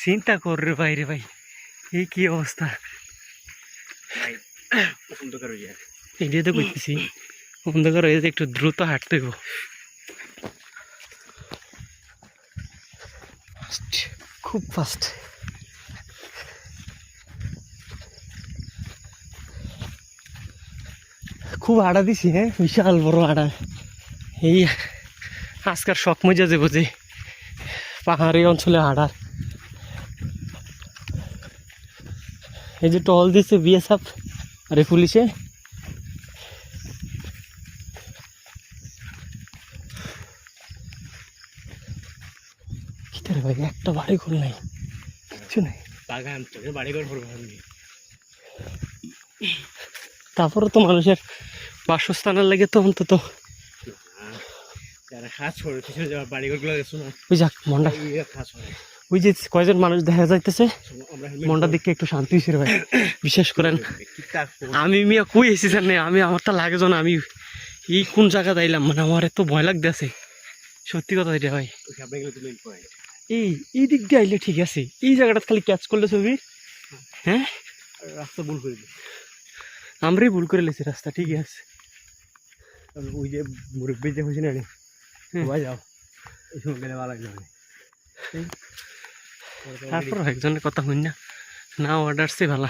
চিন্তা কর রে ভাই রে ভাই, এই কি অবস্থা। অন্ধকার হয়ে যায়, এটাই তো বুঝতেছি, অন্ধকার হয়ে যায়, একটু দ্রুত হাঁটতে গো। খুব ফাস্ট। খুব আড়া দিছি, হ্যাঁ বিশাল বড় আড়া। এই আজকার শখ মজা যাবো যে পাহাড়ি অঞ্চলে হাঁটার। এই যে টহল দিচ্ছে বিএসএফ আরে পুলিশে। কি ভাই, একটা বাড়ি ঘর নাই, কিচ্ছু নাই। বাগান তোকে বাড়ি ঘর করবো। তারপরে তো মানুষের বাসস্থানের লাগে তো অন্তত যারা খাস করে পিছনে যাওয়ার বাড়ি ঘর গুলো গেছো না, ওই যাক মনটা, খাস হয়। ওই যে কয়জন মানুষ দেখা যাইতেছে, আমরা মনটা দেখে একটু শান্তি হয়েছে ভাই। বিশেষ করেন আমি মিয়া কই এসেছি জানে, আমি আমারটা লাগে না, আমি এই কোন জায়গা দাইলাম, মানে আমার এত ভয় লাগতেছে সত্যি কথা এটা ভাই। এই এই দিক দিয়ে আইলে ঠিক আছে, এই জায়গাটা খালি ক্যাচ করলে ছবি। হ্যাঁ রাস্তা ভুল করে দিই, আমরাই ভুল করে লেছি রাস্তা, ঠিক আছে। ওই যে মুরব্বী যে হয়েছে না সবাই যাও, এই সময় গেলে ভালো লাগবে। তারপর একজনের কথা হই না, না অর্ডারসে ভালো।